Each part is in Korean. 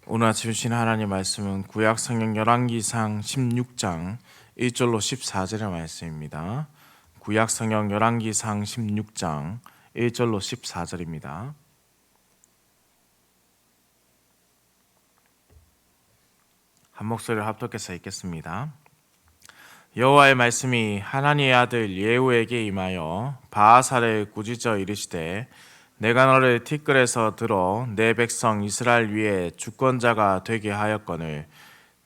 오늘 아침 주신 하나님 말씀은 구약 성경 열왕기상 16장 1절로 14절의 말씀입니다. 구약 성경 열왕기상 16장 1절로 14절입니다. 한 목소리를 합독해서 읽겠습니다. 여호와의 말씀이 하나니의 아들 예후에게 임하여 바하사를 꾸짖어 이르시되 내가 너를 티끌에서 들어 내 백성 이스라엘 위에 주권자가 되게 하였거늘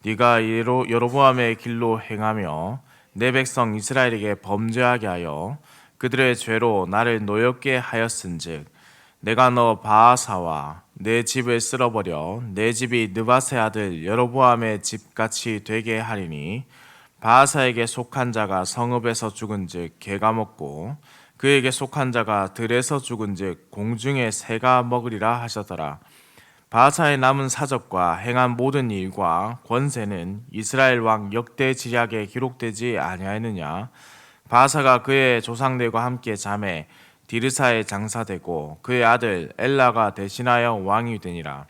네가 여로보암의 길로 행하며 내 백성 이스라엘에게 범죄하게 하여 그들의 죄로 나를 노엽게 하였은즉 내가 너 바하사와 내 집을 쓸어버려 내 집이 느밧의 아들 여로보암의 집같이 되게 하리니 바하사에게 속한 자가 성읍에서 죽은즉 개가 먹고 그에게 속한 자가 들에서 죽은즉 공중의 새가 먹으리라 하셨더라. 바하사의 남은 사적과 행한 모든 일과 권세는 이스라엘 왕 역대 지략에 기록되지 아니하였느냐? 바하사가 그의 조상들과 함께 잠에 디르사에 장사되고 그의 아들 엘라가 대신하여 왕이 되니라.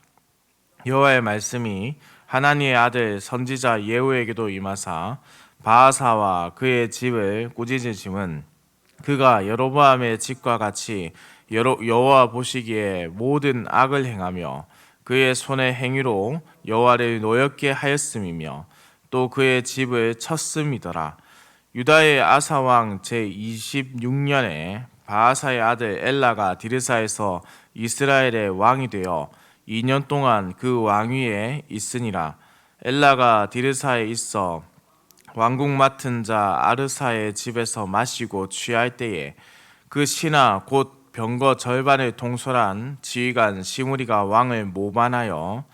여호와의 말씀이 하나니의 아들 선지자 예후에게도 임하사 바하사와 그의 집을 꾸짖으심은 그가 여로보암의 집과 같이 여호와 보시기에 모든 악을 행하며 그의 손의 행위로 여호와를 노엽게 하였음이며 또 그의 집을 쳤음이더라. 유다의 아사 왕 제26년에 바하사의 아들 엘라가 디르사에서 이스라엘의 왕이 되어 2년 동안 그 왕위에 있으니라. 엘라가 디르사에 있어 왕국 맡은 자 아르사의 집에서 마시고 취할 때에 그 신하 곧 병거 절반을 통솔한 지휘관 시므리가 왕을 모반하여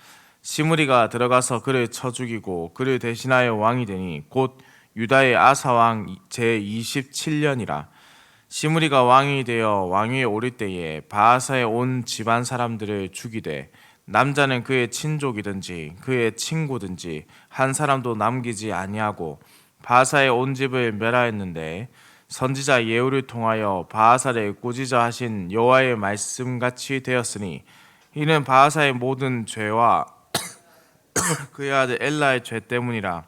시므리가 들어가서 그를 쳐 죽이고 그를 대신하여 왕이 되니 곧 유다의 아사 왕 제27년이라. 시므리가 왕이 되어 왕위에 오를 때에 바하사의 온 집안 사람들을 죽이되 남자는 그의 친족이든지 그의 친구든지 한 사람도 남기지 아니하고 바하사의 온 집을 멸하였는데 선지자 예후를 통하여 바하사를 꾸짖어 하신 여호와의 말씀같이 되었으니 이는 바하사의 모든 죄와 그의 아들 엘라의 죄 때문이라.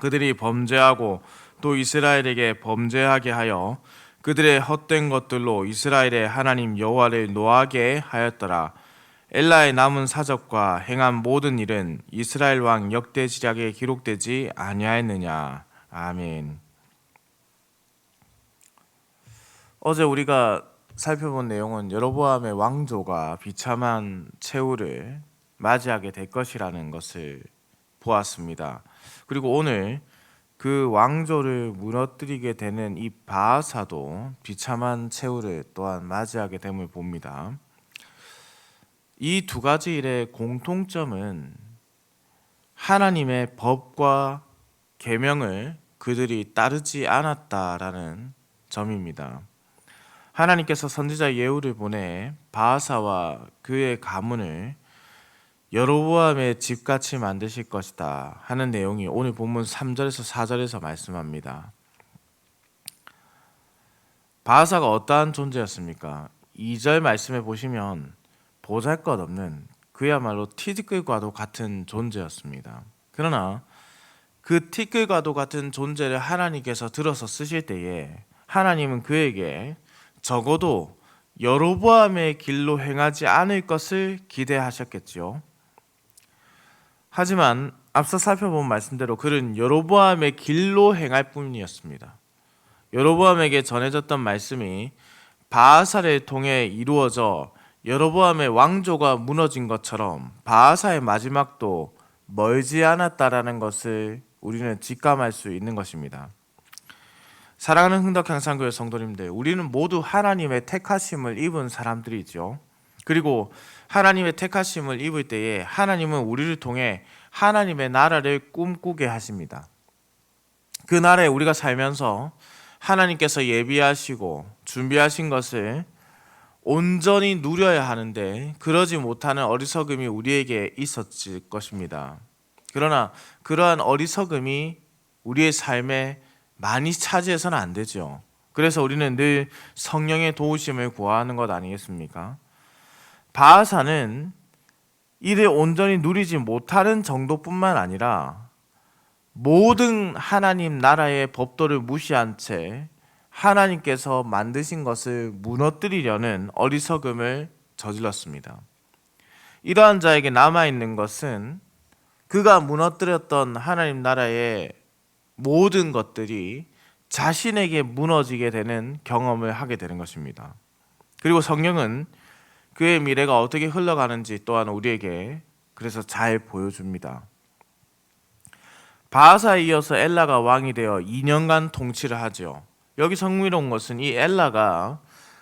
그들이 범죄하고 또 이스라엘에게 범죄하게 하여 그들의 헛된 것들로 이스라엘의 하나님 여호와를 노하게 하였더라. 엘라의 남은 사적과 행한 모든 일은 이스라엘 왕 역대 지략에 기록되지 아니하였느냐. 아멘. 어제 우리가 살펴본 내용은 여로보암의 왕조가 비참한 최후를 맞이하게 될 것이라는 것을 보았습니다. 그리고 오늘 그 왕조를 무너뜨리게 되는 이 바하사도 비참한 최후를 또한 맞이하게 됨을 봅니다. 이 두 가지 일의 공통점은 하나님의 법과 계명을 그들이 따르지 않았다라는 점입니다. 하나님께서 선지자 예후를 보내 바하사와 그의 가문을 여로보암의 집같이 만드실 것이다 하는 내용이 오늘 본문 3절에서 4절에서 말씀합니다. 바하사가 어떠한 존재였습니까? 2절 말씀에 보시면 보잘것없는 그야말로 티끌과도 같은 존재였습니다. 그러나 그 티끌과도 같은 존재를 하나님께서 들어서 쓰실 때에 하나님은 그에게 적어도 여로보암의 길로 행하지 않을 것을 기대하셨겠지요. 하지만 앞서 살펴본 말씀대로 그는 여로보암의 길로 행할 뿐이었습니다. 여로보암에게 전해졌던 말씀이 바하사를 통해 이루어져 여로보암의 왕조가 무너진 것처럼 바하사의 마지막도 멀지 않았다라는 것을 우리는 직감할 수 있는 것입니다. 사랑하는 흥덕향상교회 성도님들, 우리는 모두 하나님의 택하심을 입은 사람들이죠. 그리고 하나님의 택하심을 입을 때에 하나님은 우리를 통해 하나님의 나라를 꿈꾸게 하십니다. 그 나라에 우리가 살면서 하나님께서 예비하시고 준비하신 것을 온전히 누려야 하는데 그러지 못하는 어리석음이 우리에게 있었을 것입니다. 그러나 그러한 어리석음이 우리의 삶에 많이 차지해서는 안 되죠. 그래서 우리는 늘 성령의 도우심을 구하는 것 아니겠습니까? 바하사는 이를 온전히 누리지 못하는 정도뿐만 아니라 모든 하나님 나라의 법도를 무시한 채 하나님께서 만드신 것을 무너뜨리려는 어리석음을 저질렀습니다. 이러한 자에게 남아있는 것은 그가 무너뜨렸던 하나님 나라의 모든 것들이 자신에게 무너지게 되는 경험을 하게 되는 것입니다. 그리고 성경은 그의 미래가 어떻게 흘러가는지 또한 우리에게 그래서 잘 보여줍니다. 바하사에 이어서 엘라가 왕이 되어 2년간 통치를 하죠. 여기서 흥미로운 것은 이 엘라가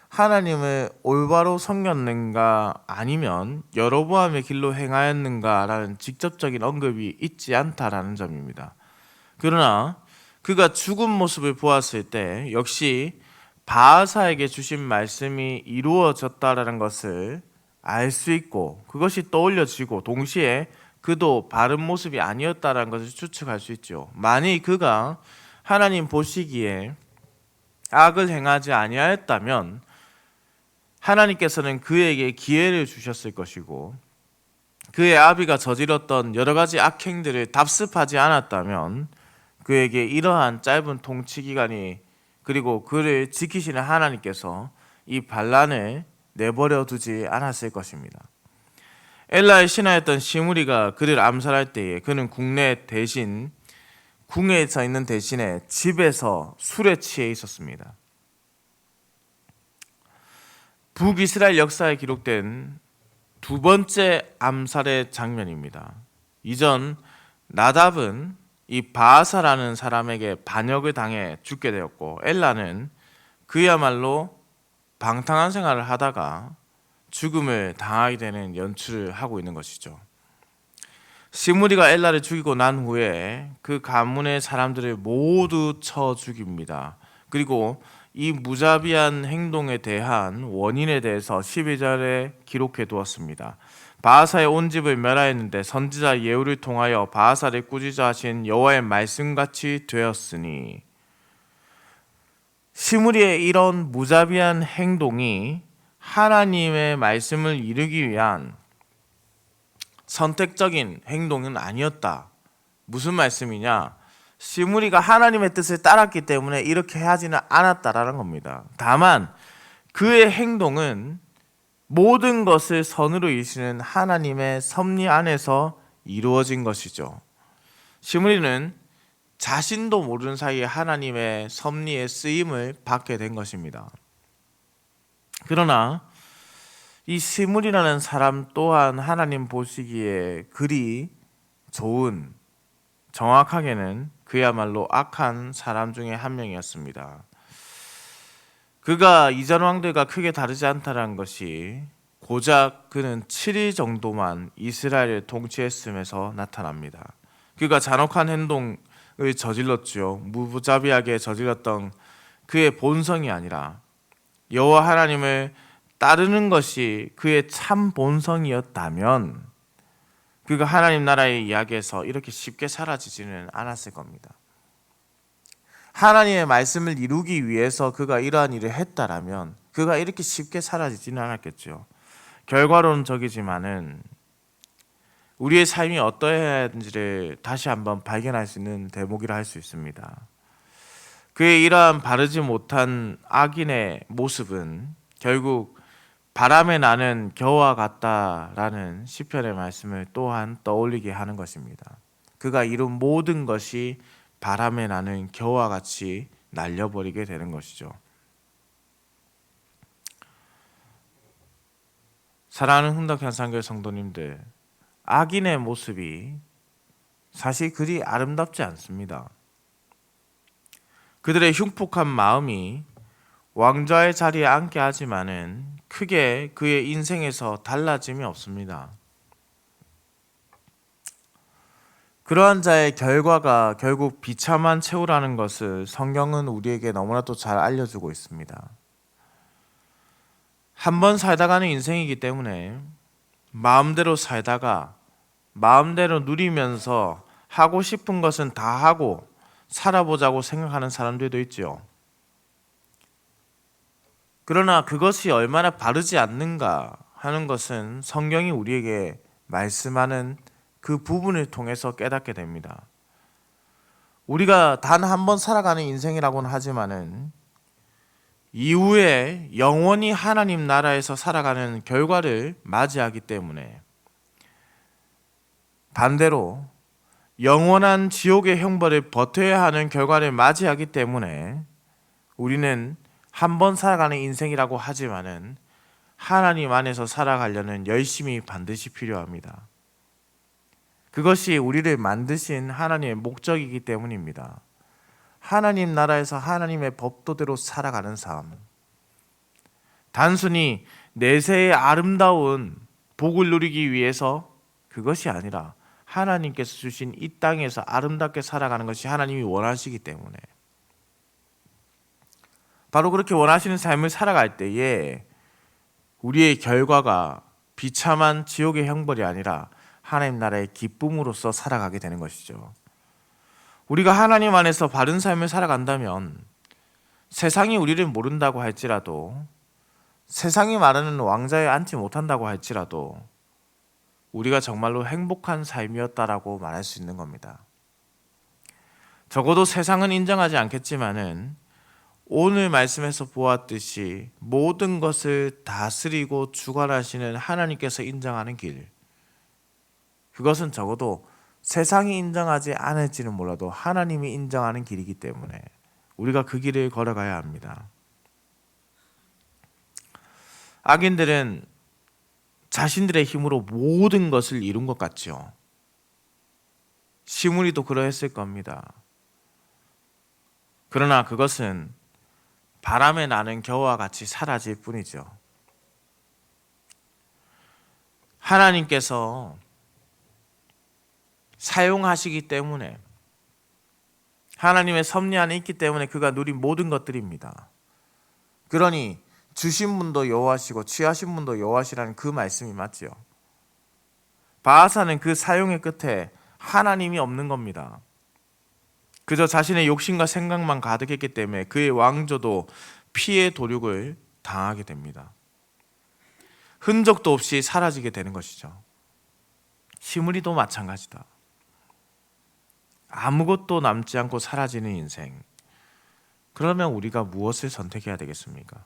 하나님을 올바로 섬겼는가 아니면 여로보암의 길로 행하였는가라는 직접적인 언급이 있지 않다라는 점입니다. 그러나 그가 죽은 모습을 보았을 때 역시 바하사에게 주신 말씀이 이루어졌다라는 것을 알 수 있고 그것이 떠올려지고 동시에 그도 바른 모습이 아니었다라는 것을 추측할 수 있죠. 만일 그가 하나님 보시기에 악을 행하지 아니하였다면 하나님께서는 그에게 기회를 주셨을 것이고 그의 아비가 저질렀던 여러 가지 악행들을 답습하지 않았다면 그에게 이러한 짧은 통치 기간이 그리고 그를 지키시는 하나님께서 이 반란을 내버려 두지 않았을 것입니다. 엘라의 신하였던 시므리가 그를 암살할 때에 그는 궁에서 있는 대신에 집에서 술에 취해 있었습니다. 북이스라엘 역사에 기록된 두 번째 암살의 장면입니다. 이전 나답은 이 바하사라는 사람에게 반역을 당해 죽게 되었고 엘라는 그야말로 방탕한 생활을 하다가 죽음을 당하게 되는 연출을 하고 있는 것이죠. 시므리가 엘라를 죽이고 난 후에 그 가문의 사람들을 모두 쳐 죽입니다. 그리고 이 무자비한 행동에 대한 원인에 대해서 12절에 기록해 두었습니다. 바하사의 온 집을 멸하였는데 선지자 예후를 통하여 바하사를 꾸짖어 하신 여호와의 말씀같이 되었으니, 시므리의 이런 무자비한 행동이 하나님의 말씀을 이루기 위한 선택적인 행동은 아니었다. 무슨 말씀이냐? 시므리가 하나님의 뜻을 따랐기 때문에 이렇게 하지는 않았다라는 겁니다. 다만 그의 행동은 모든 것을 선으로 이루시는 하나님의 섭리 안에서 이루어진 것이죠. 시므리는 자신도 모르는 사이에 하나님의 섭리의 쓰임을 받게 된 것입니다. 그러나 이 시므리라는 사람 또한 하나님 보시기에 그리 좋은, 정확하게는 그야말로 악한 사람 중에 한 명이었습니다. 그가 이전 왕들과 크게 다르지 않다는 것이 고작 그는 7일 정도만 이스라엘을 통치했음에서 나타납니다. 그가 잔혹한 행동을 저질렀죠. 무자비하게 저질렀던 그의 본성이 아니라 여호와 하나님을 따르는 것이 그의 참 본성이었다면 그가 하나님 나라의 이야기에서 이렇게 쉽게 사라지지는 않았을 겁니다. 하나님의 말씀을 이루기 위해서 그가 이러한 일을 했다라면 그가 이렇게 쉽게 사라지지는 않았겠죠. 결과론적이지만은 우리의 삶이 어떠해야 하는지를 다시 한번 발견할 수 있는 대목이라 할 수 있습니다. 그의 이러한 바르지 못한 악인의 모습은 결국 바람에 나는 겨와 같다라는 시편의 말씀을 또한 떠올리게 하는 것입니다. 그가 이룬 모든 것이 바람에 나는 겨와 같이 날려버리게 되는 것이죠. 사랑하는 흥덕현상교회 성도님들, 악인의 모습이 사실 그리 아름답지 않습니다. 그들의 흉폭한 마음이 왕좌의 자리에 앉게 하지만은 크게 그의 인생에서 달라짐이 없습니다. 그러한 자의 결과가 결국 비참한 최후라는 것을 성경은 우리에게 너무나도 잘 알려주고 있습니다. 한번 살다 가는 인생이기 때문에 마음대로 살다가 마음대로 누리면서 하고 싶은 것은 다 하고 살아보자고 생각하는 사람들도 있죠. 그러나 그것이 얼마나 바르지 않는가 하는 것은 성경이 우리에게 말씀하는 그 부분을 통해서 깨닫게 됩니다. 우리가 단 한 번 살아가는 인생이라고는 하지만은 이후에 영원히 하나님 나라에서 살아가는 결과를 맞이하기 때문에, 반대로 영원한 지옥의 형벌을 버텨야 하는 결과를 맞이하기 때문에 우리는 한 번 살아가는 인생이라고 하지만은 하나님 안에서 살아가려는 열심이 반드시 필요합니다. 그것이 우리를 만드신 하나님의 목적이기 때문입니다. 하나님 나라에서 하나님의 법도대로 살아가는 삶, 단순히 내세의 아름다운 복을 누리기 위해서 그것이 아니라 하나님께서 주신 이 땅에서 아름답게 살아가는 것이 하나님이 원하시기 때문에, 바로 그렇게 원하시는 삶을 살아갈 때에 우리의 결과가 비참한 지옥의 형벌이 아니라 하나님 나라의 기쁨으로서 살아가게 되는 것이죠. 우리가 하나님 안에서 바른 삶을 살아간다면 세상이 우리를 모른다고 할지라도, 세상이 말하는 왕좌에 앉지 못한다고 할지라도 우리가 정말로 행복한 삶이었다라고 말할 수 있는 겁니다. 적어도 세상은 인정하지 않겠지만은 오늘 말씀에서 보았듯이 모든 것을 다스리고 주관하시는 하나님께서 인정하는 길, 그것은 적어도 세상이 인정하지 않을지는 몰라도 하나님이 인정하는 길이기 때문에 우리가 그 길을 걸어가야 합니다. 악인들은 자신들의 힘으로 모든 것을 이룬 것 같죠. 시므리도 그러했을 겁니다. 그러나 그것은 바람에 나는 겨와 같이 사라질 뿐이죠. 하나님께서 사용하시기 때문에, 하나님의 섭리 안에 있기 때문에 그가 누린 모든 것들입니다. 그러니 주신 분도 여호와시고 취하신 분도 여호와시라는 그 말씀이 맞지요. 바하사는 그 사용의 끝에 하나님이 없는 겁니다. 그저 자신의 욕심과 생각만 가득했기 때문에 그의 왕조도 피해 도륙을 당하게 됩니다. 흔적도 없이 사라지게 되는 것이죠. 시므리도 마찬가지다. 아무것도 남지 않고 사라지는 인생. 그러면 우리가 무엇을 선택해야 되겠습니까?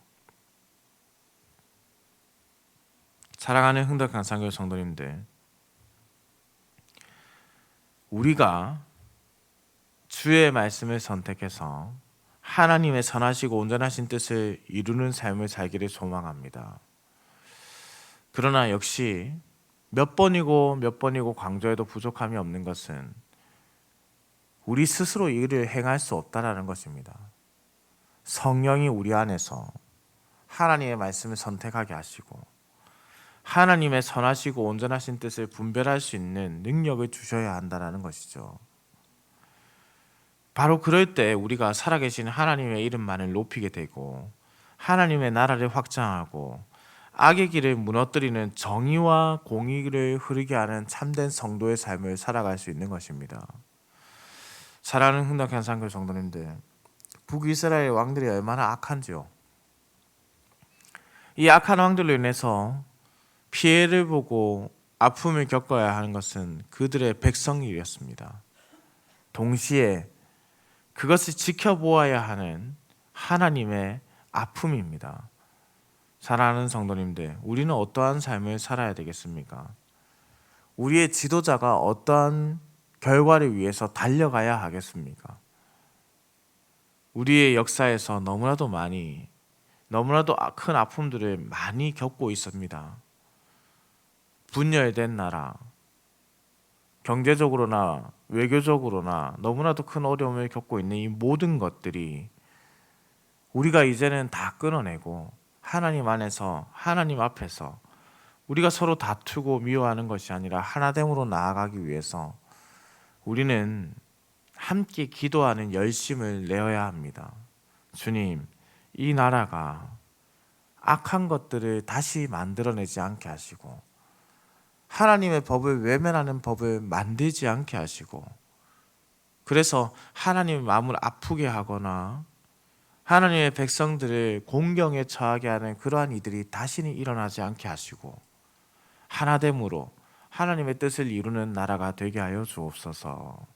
사랑하는 흥덕강산교회 성도님들, 우리가 주의 말씀을 선택해서 하나님의 선하시고 온전하신 뜻을 이루는 삶을 살기를 소망합니다. 그러나 역시 몇 번이고 강조해도 부족함이 없는 것은 우리 스스로 이 일을 행할 수 없다라는 것입니다. 성령이 우리 안에서 하나님의 말씀을 선택하게 하시고 하나님의 선하시고 온전하신 뜻을 분별할 수 있는 능력을 주셔야 한다는 것이죠. 바로 그럴 때 우리가 살아계신 하나님의 이름만을 높이게 되고 하나님의 나라를 확장하고 악의 길을 무너뜨리는 정의와 공의를 흐르게 하는 참된 성도의 삶을 살아갈 수 있는 것입니다. 사랑하는 흥덕현상교회 성도님들, 북이스라엘 왕들이 얼마나 악한지요. 이 악한 왕들로 인해서 피해를 보고 아픔을 겪어야 하는 것은 그들의 백성이었습니다. 동시에 그것을 지켜보아야 하는 하나님의 아픔입니다. 사랑하는 성도님들, 우리는 어떠한 삶을 살아야 되겠습니까? 우리의 지도자가 어떠한 결과를 위해서 달려가야 하겠습니까? 우리의 역사에서 너무나도 큰 아픔들을 많이 겪고 있습니다. 분열된 나라, 경제적으로나 외교적으로나 너무나도 큰 어려움을 겪고 있는 이 모든 것들이 우리가 이제는 다 끊어내고 하나님 안에서, 하나님 앞에서 우리가 서로 다투고 미워하는 것이 아니라 하나됨으로 나아가기 위해서 우리는 함께 기도하는 열심을 내어야 합니다. 주님, 이 나라가 악한 것들을 다시 만들어내지 않게 하시고 하나님의 법을 외면하는 법을 만들지 않게 하시고, 그래서 하나님의 마음을 아프게 하거나 하나님의 백성들을 공경에 처하게 하는 그러한 이들이 다시는 일어나지 않게 하시고 하나됨으로 하나님의 뜻을 이루는 나라가 되게 하여 주옵소서.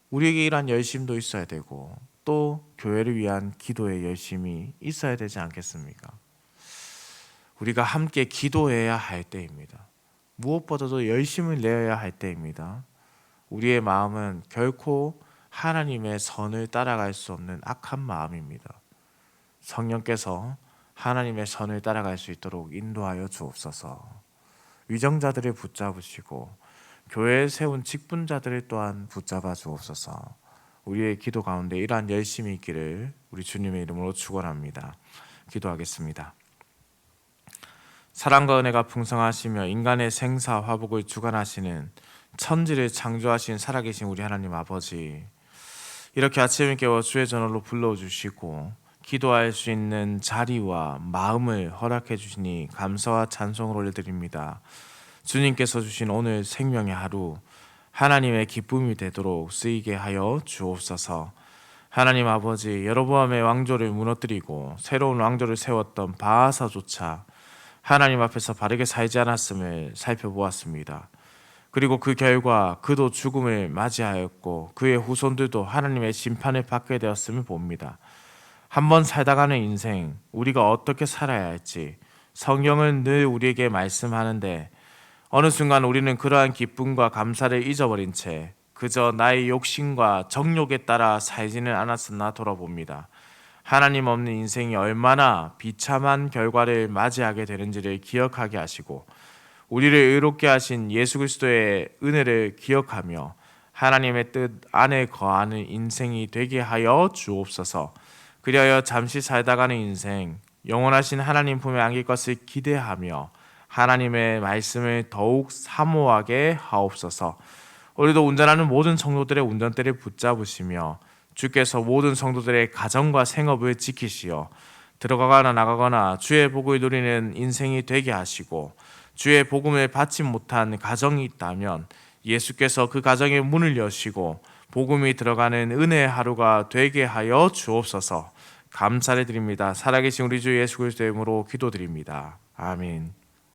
우리에게 이러한 열심도 있어야 되고 또 교회를 위한 기도의 열심이 있어야 되지 않겠습니까? 우리가 함께 기도해야 할 때입니다. 무엇보다도 열심을 내어야 할 때입니다. 우리의 마음은 결코 하나님의 선을 따라갈 수 없는 악한 마음입니다. 성령께서 하나님의 선을 따라갈 수 있도록 인도하여 주옵소서. 위정자들을 붙잡으시고 교회에 세운 직분자들을 또한 붙잡아 주옵소서. 우리의 기도 가운데 이러한 열심이 있기를 우리 주님의 이름으로 축원합니다. 기도하겠습니다. 사랑과 은혜가 풍성하시며 인간의 생사 화복을 주관하시는 천지를 창조하신 살아계신 우리 하나님 아버지, 이렇게 아침에 깨워 주의 전월로 불러주시고 기도할 수 있는 자리와 마음을 허락해 주시니 감사와 찬송을 올려드립니다. 주님께서 주신 오늘 생명의 하루 하나님의 기쁨이 되도록 쓰이게 하여 주옵소서. 하나님 아버지, 여로보암의 왕조를 무너뜨리고 새로운 왕조를 세웠던 바하사조차 하나님 앞에서 바르게 살지 않았음을 살펴보았습니다. 그리고 그 결과 그도 죽음을 맞이하였고 그의 후손들도 하나님의 심판을 받게 되었음을 봅니다. 한번 살다가는 인생, 우리가 어떻게 살아야 할지 성경은 늘 우리에게 말씀하는데 어느 순간 우리는 그러한 기쁨과 감사를 잊어버린 채 그저 나의 욕심과 정욕에 따라 살지는 않았었나 돌아봅니다. 하나님 없는 인생이 얼마나 비참한 결과를 맞이하게 되는지를 기억하게 하시고 우리를 의롭게 하신 예수 그리스도의 은혜를 기억하며 하나님의 뜻 안에 거하는 인생이 되게 하여 주옵소서. 그리하여 잠시 살다가는 인생, 영원하신 하나님 품에 안길 것을 기대하며 하나님의 말씀을 더욱 사모하게 하옵소서. 우리도 운전하는 모든 성도들의 운전대를 붙잡으시며 주께서 모든 성도들의 가정과 생업을 지키시어 들어가거나 나가거나 주의 복을 누리는 인생이 되게 하시고 주의 복음을 받지 못한 가정이 있다면 예수께서 그 가정의 문을 여시고 복음이 들어가는 은혜의 하루가 되게 하여 주옵소서. 감사를 드립니다. 살아계신 우리 주 예수 그리스도의 이름으로 기도드립니다. 아멘.